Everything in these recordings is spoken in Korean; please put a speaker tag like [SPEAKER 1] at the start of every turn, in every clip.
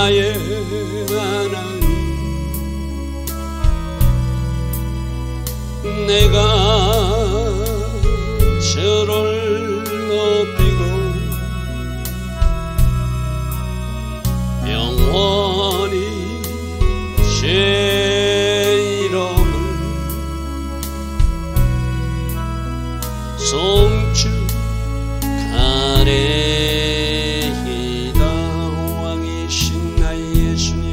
[SPEAKER 1] 나의 하나님, 내가 저를 높이고 영원히 제 이름을 송축하리이다. 왕이신 나의 예수님,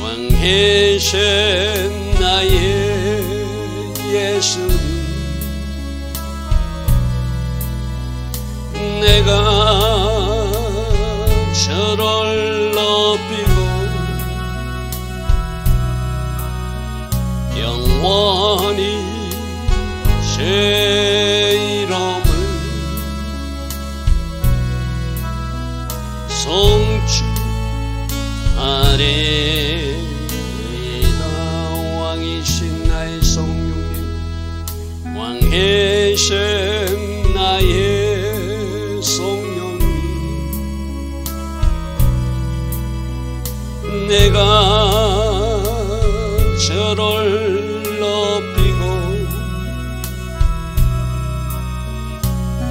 [SPEAKER 1] 왕이신 나의 예수님, 내가 저를 높이고 영원히 제 이름을 송축하리이다. 왕이신 나의 성령님, 왕이신 나의 성령님, 내가 저를 높이고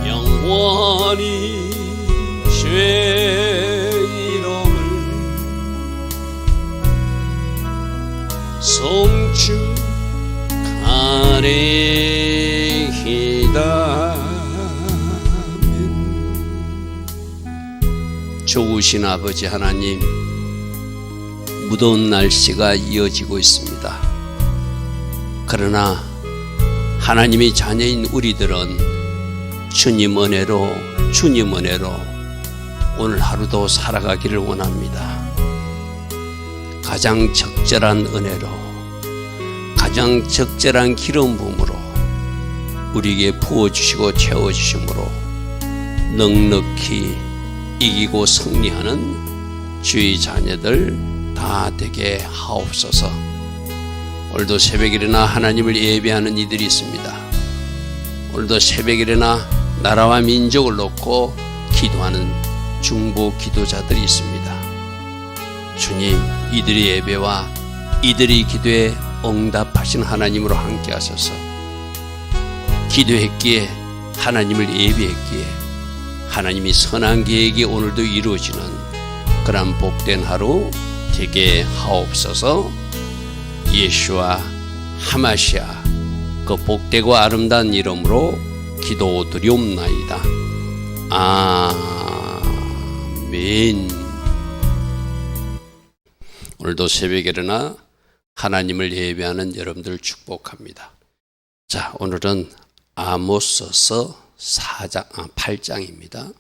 [SPEAKER 1] 영원히 제 이름을 송축하리이다. 좋으신 아버지 하나님, 무더운 날씨가 이어지고 있습니다. 그러나 하나님의 자녀인 우리들은 주님 은혜로 오늘 하루도 살아가기를 원합니다. 가장 적절한 은혜로, 가장 적절한 기름 부음으로 우리에게 부어주시고 채워주심으로 넉넉히 이기고 승리하는 주의 자녀들 다 되게 하옵소서. 오늘도 새벽에 일어나 하나님을 예배하는 이들이 있습니다. 오늘도 새벽에 일어나 나라와 민족을 놓고 기도하는 중보 기도자들이 있습니다. 주님, 이들의 예배와 이들의 기도에 응답하신 하나님으로 함께 하소서. 기도했기에, 하나님을 예배했기에 하나님이 선한 계획이 오늘도 이루어지는 그런 복된 하루 되게 하옵소서. 예수와 하마시아 그 복되고 아름다운 이름으로 기도드리옵나이다. 아멘. 오늘도 새벽에 일어나 하나님을 예배하는 여러분들 축복합니다. 자, 오늘은 아모스서 8장입니다.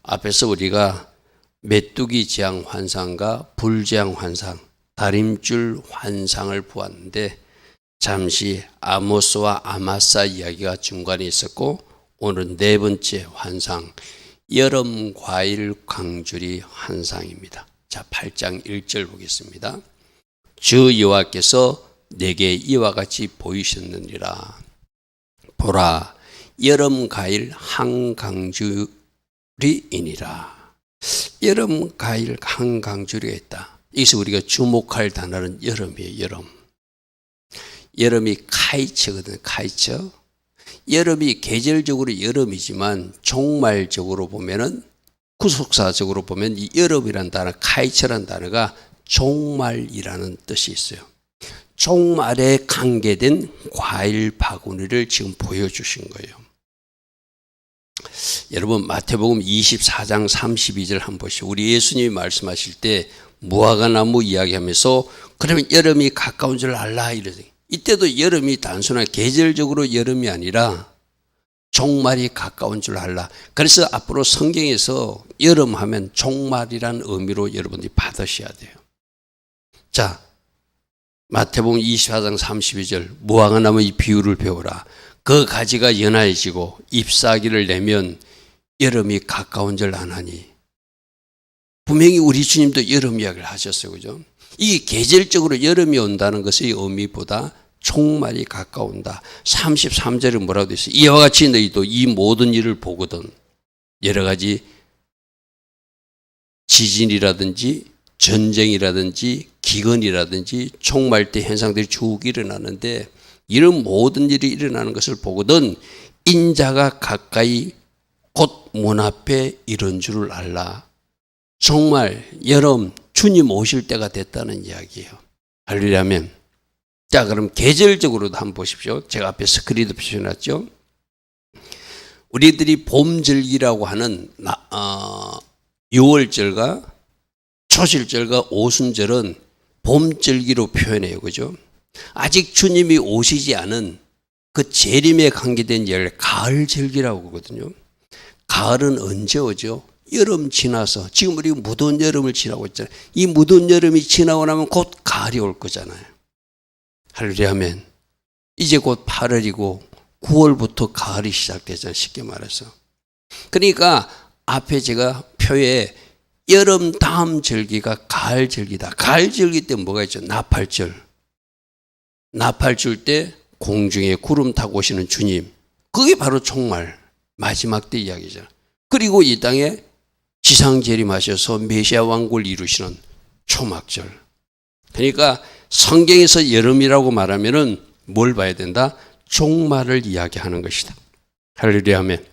[SPEAKER 1] 앞에서 우리가 메뚜기 재앙 환상과 불재앙 환상, 다림줄 환상을 보았는데 잠시 아모스와 아마사 이야기가 중간에 있었고, 오늘 네 번째 환상, 여름 과일 광주리 환상입니다. 자, 8장 1절 보겠습니다. 주 여호와께서 내게 이와 같이 보이셨느니라. 보라, 여름 과일 한 강줄이니라. 여름 과일 한 강줄이가 있다. 여기서 우리가 주목할 단어는 여름이에요. 여름. 여름이 카이처거든요. 카이처. 여름이 계절적으로 여름이지만 종말적으로 보면은, 구속사적으로 보면 이 여름이라는 단어, 카이처라는 단어가 종말이라는 뜻이 있어요. 종말에 관계된 과일 바구니를 지금 보여주신 거예요. 여러분, 마태복음 24장 32절 한번 보시죠. 우리 예수님이 말씀하실 때 무화과나무 이야기하면서 그러면 여름이 가까운 줄 알라 이러세요. 이때도 여름이 단순한 계절적으로 여름이 아니라 종말이 가까운 줄 알라. 그래서 앞으로 성경에서 여름 하면 종말이라는 의미로 여러분들이 받으셔야 돼요. 자, 마태복음 24장 32절 무화과나무의 비유를 배우라. 그 가지가 연하여지고 잎사귀를 내면 여름이 가까운 줄 아나니. 분명히 우리 주님도 여름 이야기를 하셨어요. 그죠? 이게 계절적으로 여름이 온다는 것의 의미보다 종말이 가까운다. 33절에 뭐라고 되어 있어요? 이와 같이 너희도 이 모든 일을 보거든 여러 가지 지진이라든지 전쟁이라든지 기근이라든지 총말대 현상들이 쭉 일어나는데 이런 모든 일이 일어나는 것을 보거든 인자가 가까이 곧 문 앞에 이런 줄을 알라. 정말 여름 주님 오실 때가 됐다는 이야기예요. 할렐루야면. 자, 그럼 계절적으로도 한번 보십시오. 제가 앞에 스크린도 표시해놨죠. 우리들이 봄절기라고 하는 6월절과 초실절과 오순절은 봄절기로 표현해요. 그죠? 아직 주님이 오시지 않은 그 재림에 관계된 열 가을절기라고 하거든요. 가을은 언제 오죠? 여름 지나서. 지금 우리 무더운 여름을 지나고 있잖아요. 이 무더운 여름이 지나고 나면 곧 가을이 올 거잖아요. 할렐루야 하면 이제 곧 8월이고 9월부터 가을이 시작되잖아요. 쉽게 말해서. 그러니까 앞에 제가 표에 여름 다음 절기가 가을절기다. 가을절기 때 뭐가 있죠? 나팔절. 나팔 때 공중에 구름 타고 오시는 주님. 그게 바로 종말 마지막 때 이야기죠. 그리고 이 땅에 지상 재림하셔서 메시아 왕국을 이루시는 초막절. 그러니까 성경에서 여름이라고 말하면은 뭘 봐야 된다? 종말을 이야기하는 것이다. 할렐루야 하면.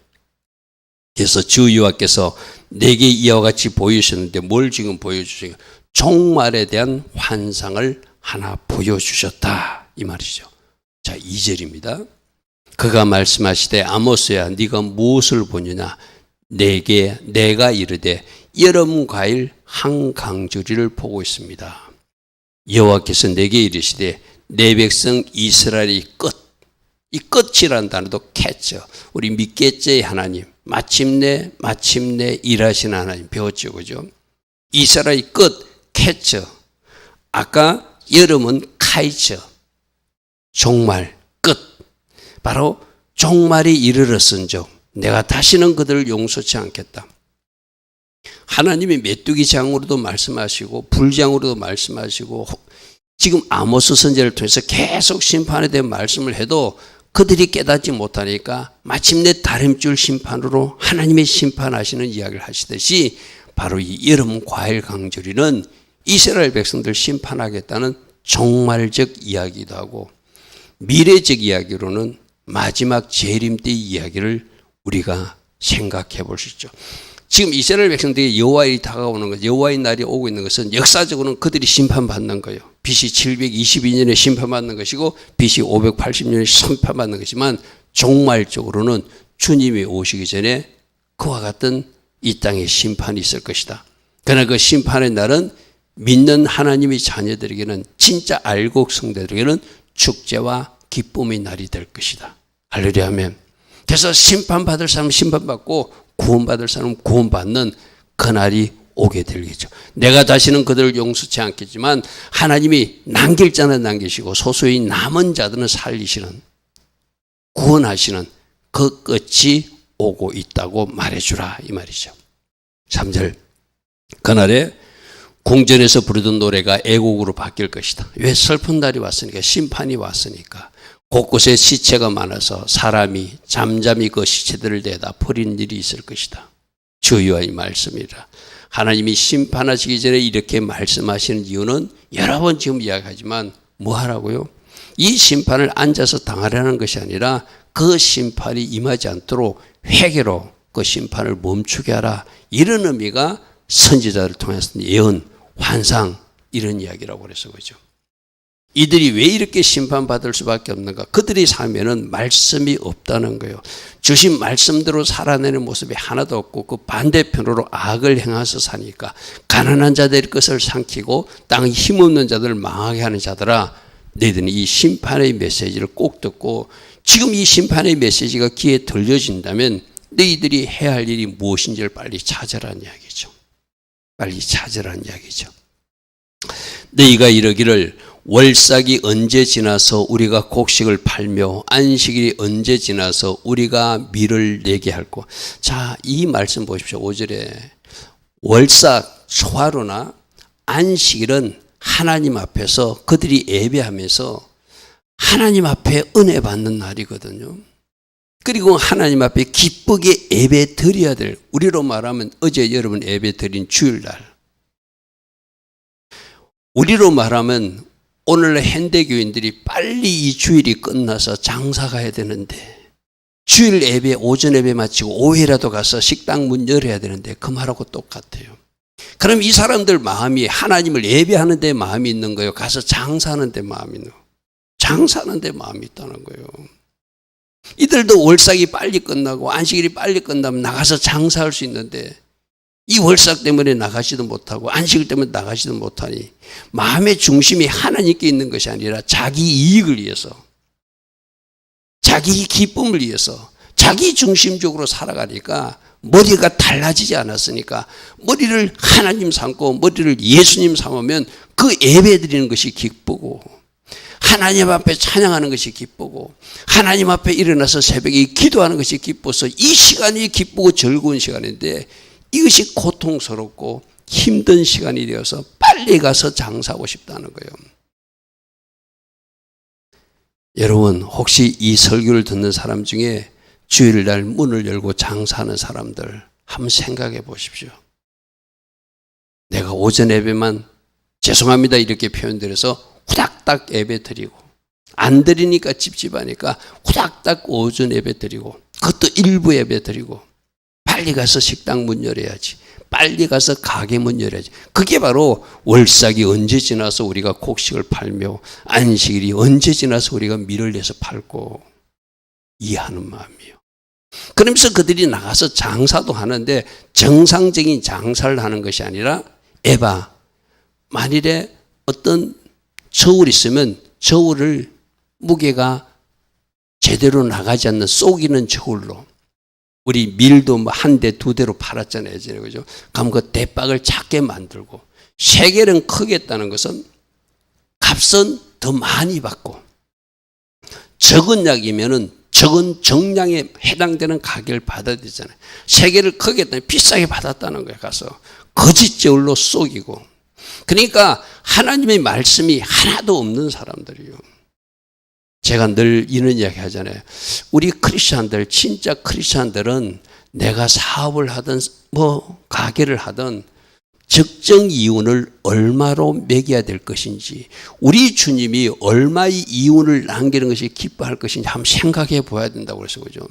[SPEAKER 1] 그래서 주 여호와께서 내게 이와 같이 보이셨는데 뭘 지금 보여주시냐? 종말에 대한 환상을 하나 보여주셨다. 이 말이죠. 자, 2절입니다. 그가 말씀하시되 아모스야 네가 무엇을 보느냐? 내가 이르되 여름 과일 한 강주리를 보고 있습니다. 여호와께서 내게 이르시되 내 백성 이스라엘이 끝. 이 끝이라는 단어도 캐쳐. 우리 믿겠제의 하나님. 마침내 일하시는 하나님 배웠죠. 그죠? 이스라엘이 끝. 캐쳐. 아까 여름은 카이처. 종말. 끝. 바로 종말이 이르렀은즉 내가 다시는 그들을 용서치 않겠다. 하나님이 메뚜기 장으로도 말씀하시고 불장으로도 말씀하시고 지금 아모스 선지자를 통해서 계속 심판에 대한 말씀을 해도 그들이 깨닫지 못하니까 마침내 다림줄 심판으로 하나님의 심판하시는 이야기를 하시듯이 바로 이 여름 과일 강주리는 이스라엘 백성들 심판하겠다는 종말적 이야기도 하고 미래적 이야기로는 마지막 재림 때 이야기를 우리가 생각해 볼 수 있죠. 지금 이스라엘 백성들이 여호와의 다가오는 것, 여호와의 날이 오고 있는 것은 역사적으로는 그들이 심판받는 거예요. BC 722년에 심판받는 것이고 BC 580년에 심판받는 것이지만 종말적으로는 주님이 오시기 전에 그와 같은 이 땅에 심판이 있을 것이다. 그러나 그 심판의 날은 믿는 하나님의 자녀들에게는 진짜 알곡 성도들에게는 축제와 기쁨의 날이 될 것이다. 할렐루야 하면. 그래서 심판받을 사람은 심판받고 구원받을 사람은 구원받는 그날이 오게 되겠죠. 내가 다시는 그들을 용서치 않겠지만 하나님이 남길 자는 남기시고 소수의 남은 자들은 살리시는 구원하시는 그 끝이 오고 있다고 말해주라 이 말이죠. 3절 그날에 궁전에서 부르던 노래가 애곡으로 바뀔 것이다. 왜? 슬픈 날이 왔으니까, 심판이 왔으니까. 곳곳에 시체가 많아서 사람이 잠잠히 그 시체들을 대다 버린 일이 있을 것이다. 주의 말씀이라. 하나님이 심판하시기 전에 이렇게 말씀하시는 이유는 여러 번 지금 이야기하지만 뭐 하라고요? 이 심판을 앉아서 당하려는 것이 아니라 그 심판이 임하지 않도록 회개로 그 심판을 멈추게 하라. 이런 의미가 선지자를 통해서 예언, 환상 이런 이야기라고 그래서 그죠. 이들이 왜 이렇게 심판받을 수밖에 없는가? 그들의 삶에는 말씀이 없다는 거예요. 주신 말씀대로 살아내는 모습이 하나도 없고 그 반대편으로 악을 행해서 사니까 가난한 자들의 것을 삼키고 땅에 힘없는 자들을 망하게 하는 자들아, 너희들은 이 심판의 메시지를 꼭 듣고 지금 이 심판의 메시지가 귀에 들려진다면 너희들이 해야 할 일이 무엇인지를 빨리 찾으라는 이야기죠. 빨리 찾으라는 이야기죠. 너희가 이러기를 월삭이 언제 지나서 우리가 곡식을 팔며 안식일이 언제 지나서 우리가 밀을 내게 할꼬. 자, 이 말씀 보십시오. 5절에 월삭 초하루나 안식일은 하나님 앞에서 그들이 예배하면서 하나님 앞에 은혜 받는 날이거든요. 그리고 하나님 앞에 기쁘게 예배 드려야 될, 우리로 말하면 어제 여러분 예배 드린 주일날, 우리로 말하면 오늘날 현대교인들이 빨리 이 주일이 끝나서 장사 가야 되는데, 주일 예배, 오전 예배 마치고 오후에라도 가서 식당 문 열어야 되는데 그 말하고 똑같아요. 그럼 이 사람들 마음이 하나님을 예배하는 데 마음이 있는 거예요? 가서 장사하는 데 마음이 있는 거예요? 장사하는 데 마음이 있다는 거예요. 이들도 월삭이 빨리 끝나고 안식일이 빨리 끝나면 나가서 장사할 수 있는데, 이 월삭 때문에 나가지도 못하고 안식일 때문에 나가지도 못하니 마음의 중심이 하나님께 있는 것이 아니라 자기 이익을 위해서, 자기 기쁨을 위해서 자기 중심적으로 살아가니까 머리가 달라지지 않았으니까, 머리를 하나님 삼고 머리를 예수님 삼으면 그 예배 드리는 것이 기쁘고, 하나님 앞에 찬양하는 것이 기쁘고, 하나님 앞에 일어나서 새벽에 기도하는 것이 기뻐서 이 시간이 기쁘고 즐거운 시간인데, 이것이 고통스럽고 힘든 시간이 되어서 빨리 가서 장사하고 싶다는 거예요. 여러분, 혹시 이 설교를 듣는 사람 중에 주일날 문을 열고 장사하는 사람들 한번 생각해 보십시오. 내가 오전 예배만 죄송합니다 이렇게 표현드려서 후닥닥 예배 드리고, 안 드리니까 찝찝하니까 후닥닥 오전 예배 드리고, 그것도 일부 예배 드리고, 빨리 가서 식당 문 열어야지, 빨리 가서 가게 문 열어야지. 그게 바로 월삭이 언제 지나서 우리가 곡식을 팔며 안식일이 언제 지나서 우리가 밀을 내서 팔고, 이해하는 마음이에요. 그러면서 그들이 나가서 장사도 하는데 정상적인 장사를 하는 것이 아니라, 에바, 만일에 어떤 저울이 있으면 저울을 무게가 제대로 나가지 않는 속이는 저울로, 우리 밀도 뭐 한 대, 두 대로 팔았잖아요. 그죠? 그럼 그 대박을 작게 만들고, 세겔은 크겠다는 것은 값은 더 많이 받고, 적은 약이면은 적은 정량에 해당되는 가격을 받아야 되잖아요. 세겔을 크겠다니 비싸게 받았다는 거예요. 가서 거짓 저울로 속이고. 그러니까 하나님의 말씀이 하나도 없는 사람들이에요. 제가 늘 이런 이야기 하잖아요. 우리 크리스찬들, 진짜 크리스찬들은 내가 사업을 하든 뭐 가게를 하든 적정 이윤을 얼마로 매겨야 될 것인지, 우리 주님이 얼마의 이윤을 남기는 것이 기뻐할 것인지 한번 생각해 봐야 된다고 그래서, 그죠?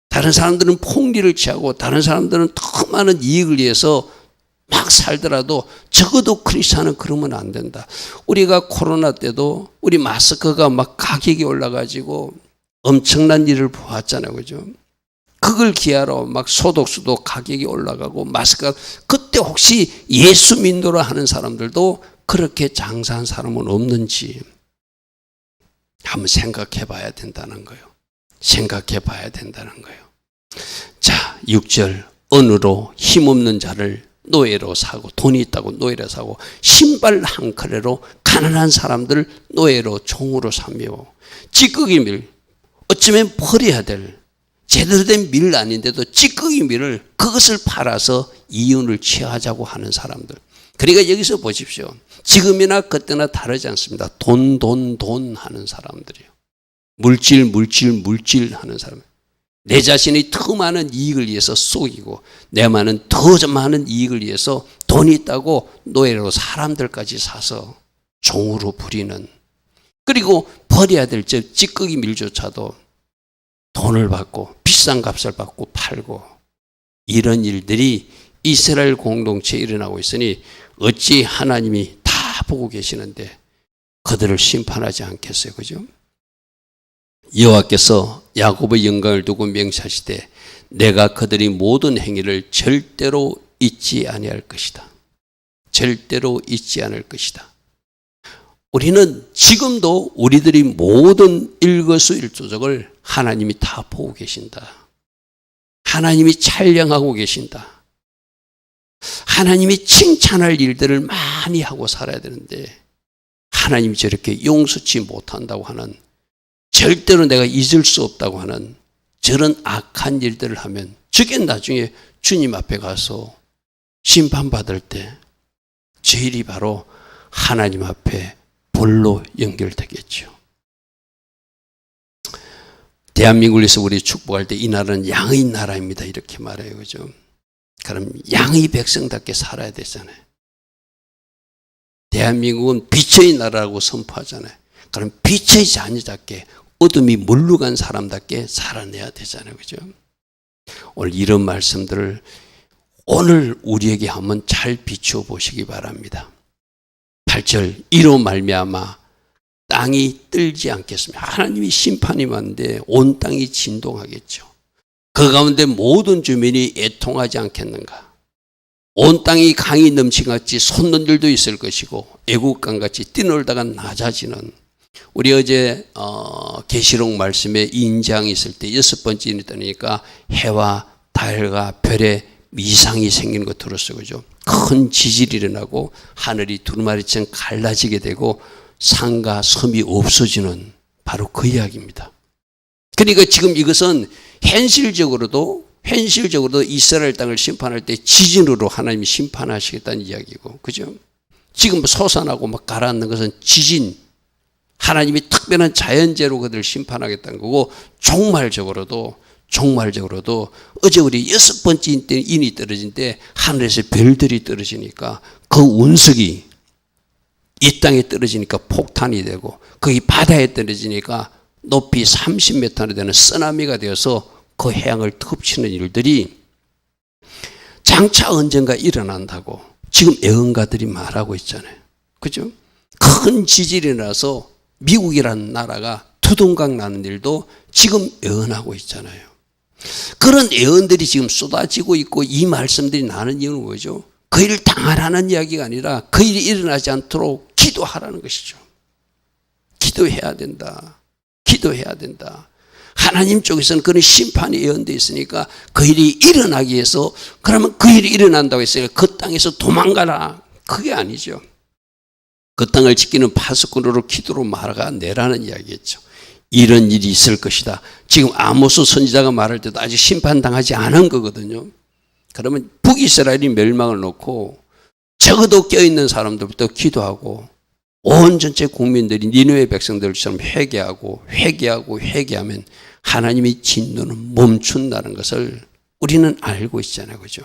[SPEAKER 1] 다른 사람들은 폭리를 취하고 다른 사람들은 더 많은 이익을 위해서 막 살더라도 적어도 크리스찬은 그러면 안 된다. 우리가 코로나 때도 우리 마스크가 막 가격이 올라가지고 엄청난 일을 보았잖아요. 그죠? 그걸 기하러 막 소독수도 가격이 올라가고 마스크가, 그때 혹시 예수 믿노라 하는 사람들도 그렇게 장사한 사람은 없는지 한번 생각해 봐야 된다는 거예요. 생각해 봐야 된다는 거예요. 자, 6절, 언으로 힘없는 자를 노예로 사고, 돈이 있다고 노예로 사고, 신발 한 컬레로 가난한 사람들을 노예로 종으로 사며, 찌꺼기 밀, 어쩌면 버려야 될 제대로 된 밀 아닌데도 찌꺼기 밀을 그것을 팔아서 이윤을 취하자고 하는 사람들. 그러니까 여기서 보십시오. 지금이나 그때나 다르지 않습니다. 돈 하는 사람들이에요. 물질 하는 사람. 내 자신이 더 많은 이익을 위해서 속이고, 내 많은 더 많은 이익을 위해서 돈이 있다고 노예로 사람들까지 사서 종으로 부리는, 그리고 버려야 될 찌꺼기 밀조차도 돈을 받고 비싼 값을 받고 팔고, 이런 일들이 이스라엘 공동체에 일어나고 있으니 어찌 하나님이 다 보고 계시는데 그들을 심판하지 않겠어요? 그죠? 여호와께서 야곱의 영광을 두고 맹세하시되 내가 그들이 모든 행위를 절대로 잊지 아니할 것이다. 절대로 잊지 않을 것이다. 우리는 지금도 우리들이 모든 일거수일투족을 하나님이 다 보고 계신다. 하나님이 촬영하고 계신다. 하나님이 칭찬할 일들을 많이 하고 살아야 되는데 하나님이 저렇게 용서치 못한다고 하는, 절대로 내가 잊을 수 없다고 하는 저런 악한 일들을 하면 저게 나중에 주님 앞에 가서 심판받을 때 저 일이 바로 하나님 앞에 벌로 연결되겠죠. 대한민국을 위해서 우리 축복할 때 이 나라는 양의 나라입니다. 이렇게 말해요. 그죠? 그럼 양의 백성답게 살아야 되잖아요. 대한민국은 빛의 나라라고 선포하잖아요. 그럼 빛의 자녀답게 어둠이 물러간 사람답게 살아내야 되잖아요. 그죠? 오늘 이런 말씀들을 오늘 우리에게 한번 잘 비추어 보시기 바랍니다. 8절 이로 말미암아 땅이 떨지 않겠습니다. 하나님이 심판이 많은데 온 땅이 진동하겠죠. 그 가운데 모든 주민이 애통하지 않겠는가. 온 땅이 강이 넘치같이 솟는 일도 있을 것이고 애국강같이 뛰놀다가 낮아지는. 우리 어제 계시록 말씀에 인장이 있을 때 6번째 있다니까 해와 달과 별에 이상이 생기는 거 들었어요. 그죠? 큰 지진이 일어나고 하늘이 두루마리처럼 갈라지게 되고 산과 섬이 없어지는 바로 그 이야기입니다. 그러니까 지금 이것은 현실적으로도 이스라엘 땅을 심판할 때 지진으로 하나님이 심판하시겠다는 이야기고, 그죠? 지금 솟아나고 막 가라앉는 것은 지진, 하나님이 특별한 자연재로 그들을 심판하겠다는 거고, 종말적으로도 어제 우리 6번째 인이 떨어진 때 하늘에서 별들이 떨어지니까 그 운석이 이 땅에 떨어지니까 폭탄이 되고 거기 바다에 떨어지니까 높이 30m나 되는 쓰나미가 되어서 그 해양을 덮치는 일들이 장차 언젠가 일어난다고 지금 예언가들이 말하고 있잖아요. 그죠? 큰 지진이 나서 미국이라는 나라가 두동강 나는 일도 지금 예언하고 있잖아요. 그런 예언들이 지금 쏟아지고 있고 이 말씀들이 나는 이유는 뭐죠? 그 일을 당하라는 이야기가 아니라 그 일이 일어나지 않도록 기도하라는 것이죠. 기도해야 된다. 기도해야 된다. 하나님 쪽에서는 그런 심판이 예언되어 있으니까 그 일이 일어나기 위해서, 그러면 그 일이 일어난다고 했으니까 그 땅에서 도망가라. 그게 아니죠. 그 땅을 지키는 파수꾼으로 기도로 막아내라는 이야기겠죠. 이런 일이 있을 것이다. 지금 아모스 선지자가 말할 때도 아직 심판당하지 않은 거거든요. 그러면 북이스라엘이 멸망을 놓고 적어도 껴있는 사람들부터 기도하고 온 전체 국민들이 니느웨 백성들처럼 회개하면 하나님의 진노는 멈춘다는 것을 우리는 알고 있잖아요. 그죠?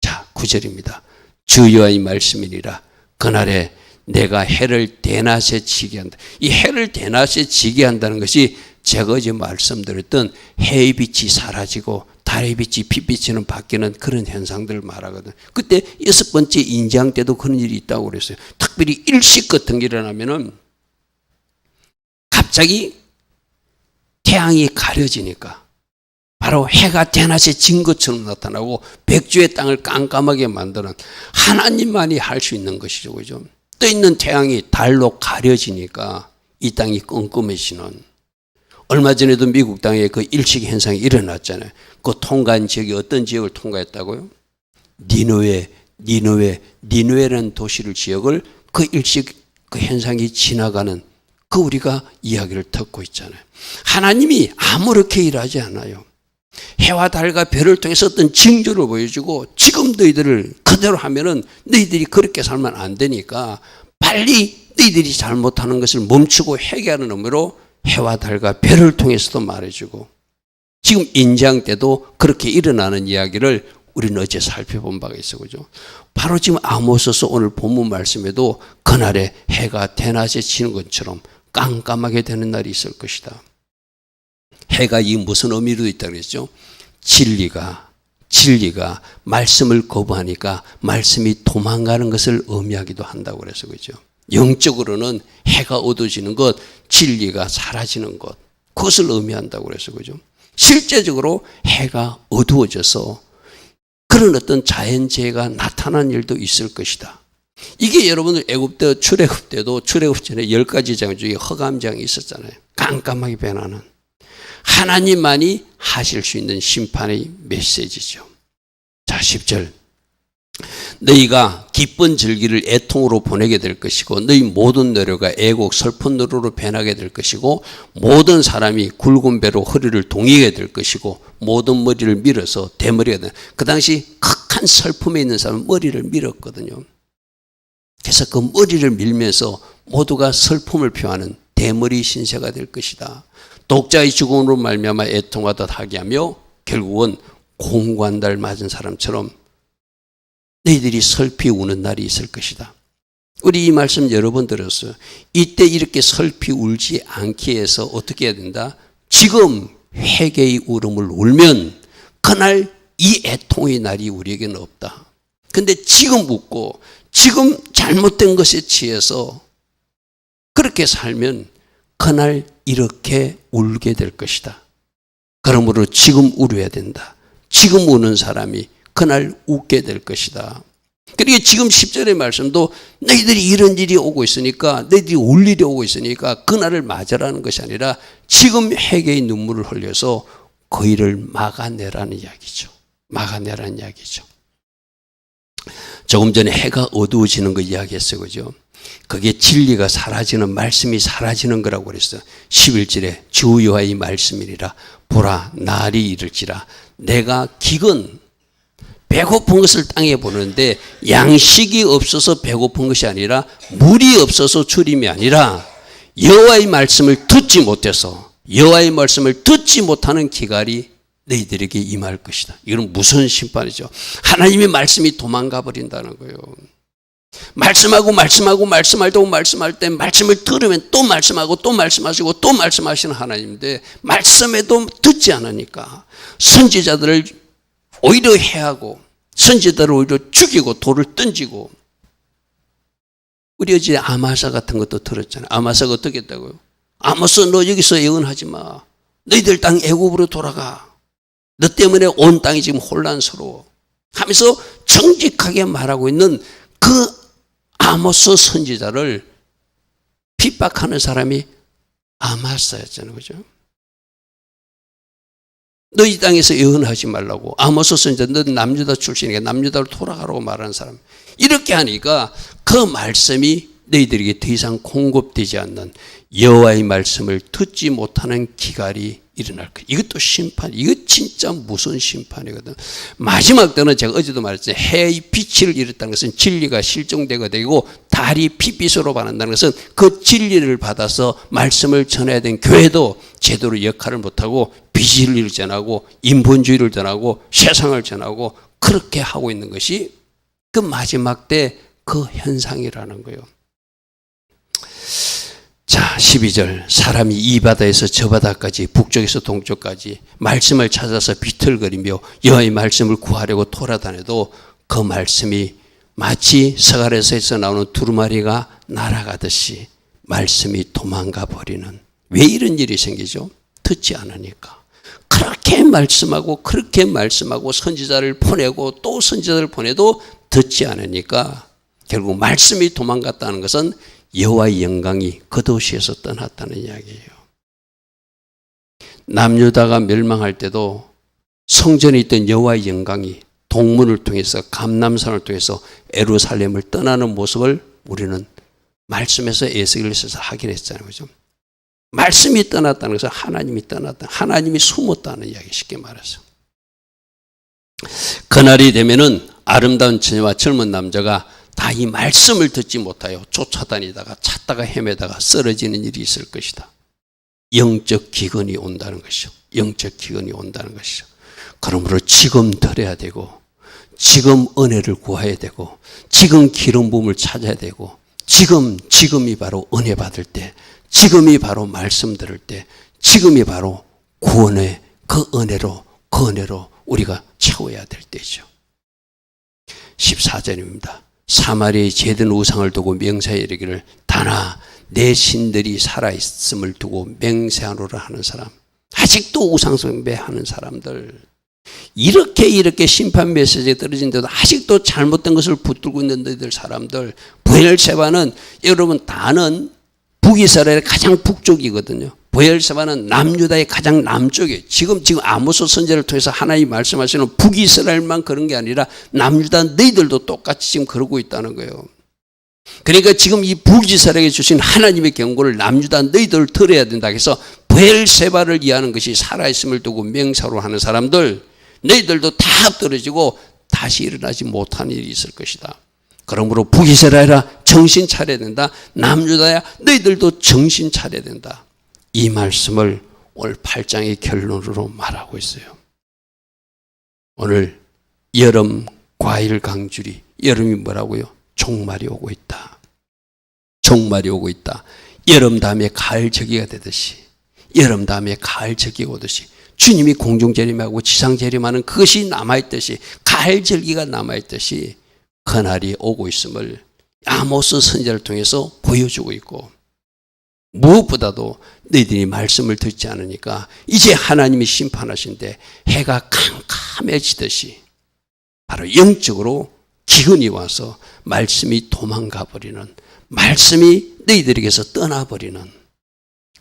[SPEAKER 1] 자, 9절입니다. 주 여호와의 말씀이니라. 그날에 내가 해를 대낮에 지게 한다. 이 해를 대낮에 지게 한다는 것이 제가 어제 말씀드렸던 해의 빛이 사라지고 달의 빛이 빛비치는 바뀌는 그런 현상들을 말하거든. 그때 6번째 인장 때도 그런 일이 있다고 그랬어요. 특별히 일식 같은 게 일어나면은 갑자기 태양이 가려지니까 바로 해가 대낮에 진 것처럼 나타나고 백주의 땅을 깜깜하게 만드는 하나님만이 할 수 있는 것이죠. 그죠? 떠 있는 태양이 달로 가려지니까 이 땅이 끔끔해지는. 얼마 전에도 미국 땅에 그 일식 현상이 일어났잖아요. 그 통과한 지역이 어떤 지역을 통과했다고요? 니느웨라는 도시를 지역을 그 일식 그 현상이 지나가는 그 우리가 이야기를 듣고 있잖아요. 하나님이 아무렇게 일하지 않아요. 해와 달과 별을 통해서 어떤 징조를 보여주고 지금 너희들을 그대로 하면은 너희들이 그렇게 살면 안 되니까 빨리 너희들이 잘못하는 것을 멈추고 회개하는 의미로 해와 달과 별을 통해서도 말해주고 지금 인장 때도 그렇게 일어나는 이야기를 우리는 어제 살펴본 바가 있어. 그죠? 바로 지금 아모스서 오늘 본문 말씀에도 그날에 해가 대낮에 지는 것처럼 깜깜하게 되는 날이 있을 것이다. 해가 이 무슨 의미로 있다고 그랬죠? 진리가 말씀을 거부하니까 말씀이 도망가는 것을 의미하기도 한다고 그래서 그죠? 영적으로는 해가 어두워지는 것, 진리가 사라지는 것, 그것을 의미한다고 그래서 그죠? 실제적으로 해가 어두워져서 그런 어떤 자연재해가 나타난 일도 있을 것이다. 이게 여러분들 애굽때 출애굽 때도 출애굽 전에 10가지 장 중에 허감장이 있었잖아요. 깜깜하게 변하는. 하나님만이 하실 수 있는 심판의 메시지죠. 자, 10절. 너희가 기쁜 절기를 애통으로 보내게 될 것이고 너희 모든 노래가 애곡 슬픈 노래로 변하게 될 것이고 모든 사람이 굵은 배로 허리를 동이게 될 것이고 모든 머리를 밀어서 대머리가 된. 그 당시 극한 슬픔에 있는 사람은 머리를 밀었거든요. 그래서 그 머리를 밀면서 모두가 슬픔을 표하는 대머리 신세가 될 것이다. 독자의 죽음으로 말미암아 애통하듯 하게 하며 결국은 공관달 맞은 사람처럼 너희들이 슬피 우는 날이 있을 것이다. 우리 이 말씀 여러 번 들었어요. 이때 이렇게 슬피 울지 않기 위해서 어떻게 해야 된다? 지금 회개의 울음을 울면 그날 이 애통의 날이 우리에게는 없다. 근데 지금 웃고 지금 잘못된 것에 취해서 그렇게 살면 그날 이렇게 울게 될 것이다. 그러므로 지금 울어야 된다. 지금 우는 사람이 그날 웃게 될 것이다. 그리고 지금 10절의 말씀도 너희들이 이런 일이 오고 있으니까, 너희들이 울 일이 오고 있으니까 그날을 맞으라는 것이 아니라 지금 회개의 눈물을 흘려서 그 일을 막아내라는 이야기죠. 막아내라는 이야기죠. 조금 전에 해가 어두워지는 거 이야기했어요. 그죠? 그게 진리가 사라지는, 말씀이 사라지는 거라고 그랬어요. 11절에 주 여호와의 말씀이니라. 보라, 날이 이를지라. 내가 기근, 배고픈 것을 땅에 보는데 양식이 없어서 배고픈 것이 아니라 물이 없어서 주림이 아니라 여호와의 말씀을 듣지 못해서, 여호와의 말씀을 듣지 못하는 기갈이 너희들에게 임할 것이다. 이건 무슨 심판이죠? 하나님의 말씀이 도망가 버린다는 거예요. 말씀하고 말씀할 때 말씀을 들으면 또 말씀하고 또 말씀하시고 또 말씀하시는 하나님인데 말씀에도 듣지 않으니까 선지자들을 오히려 해하고 선지자들을 오히려 죽이고 돌을 던지고. 우리 어제 아마사 같은 것도 들었잖아요. 아마사가 어떻게 했다고요? 아모스, 너 여기서 예언하지 마. 너희들 땅 애굽으로 돌아가. 너 때문에 온 땅이 지금 혼란스러워 하면서 정직하게 말하고 있는 그 아모스 선지자를 핍박하는 사람이 아마사였잖아요. 그죠? 너 이 땅에서 예언하지 말라고. 아모스 선지자, 너 남유다 출신이니까 남유다로 돌아가라고 말하는 사람. 이렇게 하니까 그 말씀이 너희들에게 더 이상 공급되지 않는 여호와의 말씀을 듣지 못하는 기갈이 일어날 거예요. 이것도 심판, 이거 진짜 무슨 심판이거든. 마지막 때는 제가 어제도 말했죠. 해의 빛을 잃었다는 것은 진리가 실종되게 되고 달이 핏빛으로 반한다는 것은 그 진리를 받아서 말씀을 전해야 된 교회도 제대로 역할을 못하고 비진리를 전하고 인본주의를 전하고 세상을 전하고 그렇게 하고 있는 것이 그 마지막 때 그 현상이라는 거예요. 자, 12절. 사람이 이 바다에서 저 바다까지, 북쪽에서 동쪽까지 말씀을 찾아서 비틀거리며 여호와의 말씀을 구하려고 돌아다녀도 그 말씀이 마치 서갈에서 나오는 두루마리가 날아가듯이 말씀이 도망가 버리는. 왜 이런 일이 생기죠? 듣지 않으니까. 그렇게 말씀하고 선지자를 보내고 또 선지자를 보내도 듣지 않으니까 결국 말씀이 도망갔다는 것은 여호와의 영광이 그 도시에서 떠났다는 이야기예요. 남유다가 멸망할 때도 성전에 있던 여호와의 영광이 동문을 통해서, 감람산을 통해서 예루살렘을 떠나는 모습을 우리는 말씀에서 에스겔서에서 확인했잖아요. 그죠? 말씀이 떠났다는 것은 하나님이 떠났다, 하나님이 숨었다는 이야기, 쉽게 말해서. 그날이 되면은 아름다운 처녀와 젊은 남자가 다 이 말씀을 듣지 못하여 쫓아다니다가 찾다가 헤매다가 쓰러지는 일이 있을 것이다. 영적 기근이 온다는 것이죠. 영적 기근이 온다는 것이죠. 그러므로 지금 들어야 되고, 지금 은혜를 구해야 되고, 지금 기름 부음을 찾아야 되고, 지금이 바로 은혜 받을 때, 지금이 바로 말씀 들을 때, 지금이 바로 구원의 그 은혜로 우리가 채워야 될 때죠. 14절입니다. 사마리아에 제든 우상을 두고 맹세하여 이르기를 다나 내 신들이 살아있음을 두고 맹세하노라 하는 사람. 아직도 우상숭배하는 사람들, 이렇게 심판 메시지가 떨어진데도 아직도 잘못된 것을 붙들고 있는 너희들 사람들. 브엘세바는, 여러분 다는 북이스라엘의 가장 북쪽이거든요. 브엘세바는 남유다의 가장 남쪽에, 지금 아모스 선지자를 통해서 하나님이 말씀하시는 북이스라엘만 그런 게 아니라 남유다 너희들도 똑같이 지금 그러고 있다는 거예요. 그러니까 지금 이 북이스라엘에게 주신 하나님의 경고를 남유다 너희들 들어야 된다 해서 브엘세바를 이해하는 것이 살아있음을 두고 맹사로 하는 사람들, 너희들도 다 떨어지고 다시 일어나지 못하는 일이 있을 것이다. 그러므로 북이스라엘아 정신 차려야 된다. 남유다야 너희들도 정신 차려야 된다. 이 말씀을 오늘 8장의 결론으로 말하고 있어요. 오늘 여름 과일 강줄이, 여름이 뭐라고요? 종말이 오고 있다. 종말이 오고 있다. 여름 다음에 가을 저기가 되듯이, 여름 다음에 가을 저기가 오듯이 주님이 공중 재림하고 지상 재림하는 그것이 남아있듯이, 가을 절기가 남아있듯이 그날이 오고 있음을 아모스 선지자를 통해서 보여주고 있고, 무엇보다도 너희들이 말씀을 듣지 않으니까 이제 하나님이 심판하신데 해가 캄캄해지듯이 바로 영적으로 기근이 와서 말씀이 도망가 버리는, 말씀이 너희들에게서 떠나버리는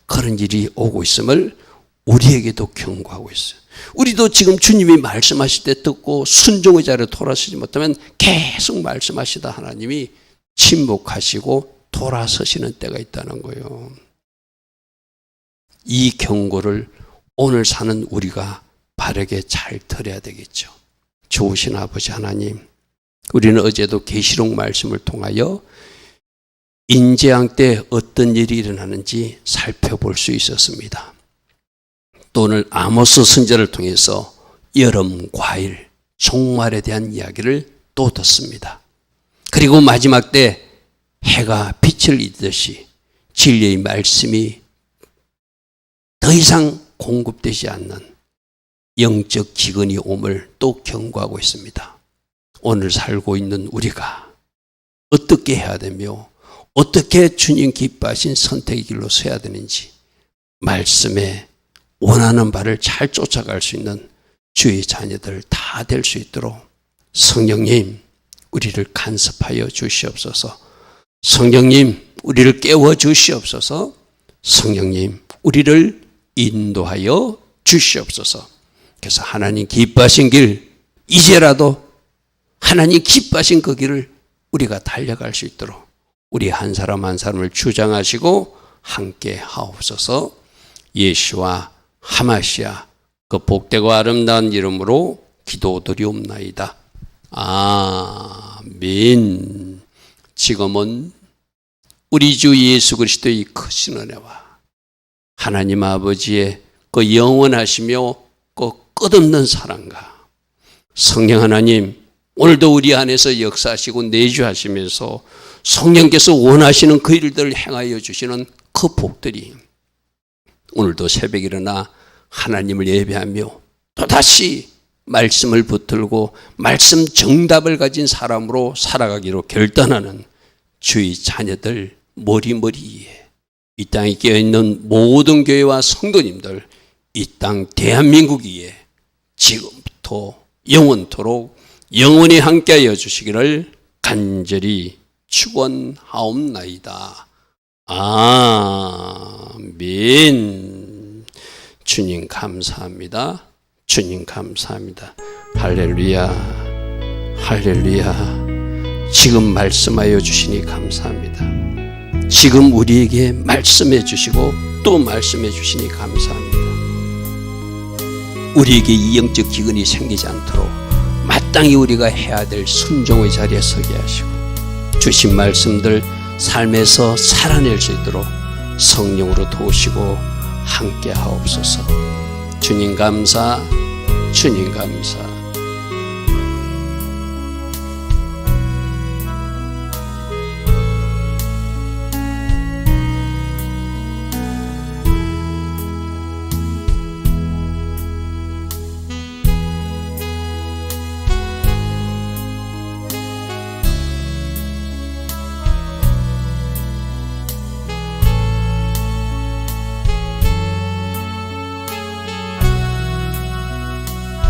[SPEAKER 1] 그런 일이 오고 있음을 우리에게도 경고하고 있어요. 우리도 지금 주님이 말씀하실 때 듣고 순종의 자리로 돌아서지 못하면 계속 말씀하시다 하나님이 침묵하시고 돌아서시는 때가 있다는 거예요. 이 경고를 오늘 사는 우리가 바르게 잘 들어야 되겠죠. 좋으신 아버지 하나님, 우리는 어제도 계시록 말씀을 통하여 인재왕 때 어떤 일이 일어나는지 살펴볼 수 있었습니다. 또 오늘 아모스 선지자를 통해서 여름 과일, 종말에 대한 이야기를 또 듣습니다. 그리고 마지막 때 해가 빛을 잇듯이 진리의 말씀이 더 이상 공급되지 않는 영적 기근이 옴을 또 경고하고 있습니다. 오늘 살고 있는 우리가 어떻게 해야 되며 어떻게 주님 기뻐하신 선택의 길로 서야 되는지 말씀에 원하는 바를 잘 쫓아갈 수 있는 주의 자녀들 다 될 수 있도록 성령님 우리를 간섭하여 주시옵소서. 성령님 우리를 깨워 주시옵소서. 성령님 우리를 인도하여 주시옵소서. 그래서 하나님 기뻐하신 길, 이제라도 하나님 기뻐하신 그 길을 우리가 달려갈 수 있도록 우리 한 사람 한 사람을 주장하시고 함께 하옵소서. 예수와 하마시아 그 복되고 아름다운 이름으로 기도드리옵나이다. 아멘. 지금은 우리 주 예수 그리스도의 크신 은혜와 하나님 아버지의 그 영원하시며 그 끝없는 사랑과 성령 하나님 오늘도 우리 안에서 역사하시고 내주하시면서 성령께서 원하시는 그 일들을 행하여 주시는 그 복들이 오늘도 새벽에 일어나 하나님을 예배하며 또다시 말씀을 붙들고 말씀 정답을 가진 사람으로 살아가기로 결단하는 주의 자녀들 머리머리에 이 땅에 깨어있는 모든 교회와 성도님들 이 땅 대한민국 위에 지금부터 영원토록 영원히 함께하여 주시기를 간절히 축원하옵나이다. 아멘. 주님 감사합니다. 주님 감사합니다. 할렐루야. 할렐루야. 지금 말씀하여 주시니 감사합니다. 지금 우리에게 말씀해 주시고 또 말씀해 주시니 감사합니다. 우리에게 이 영적 기근이 생기지 않도록 마땅히 우리가 해야 될 순종의 자리에 서게 하시고 주신 말씀들 삶에서 살아낼 수 있도록 성령으로 도우시고 함께 하옵소서. 주님 감사, 주님 감사.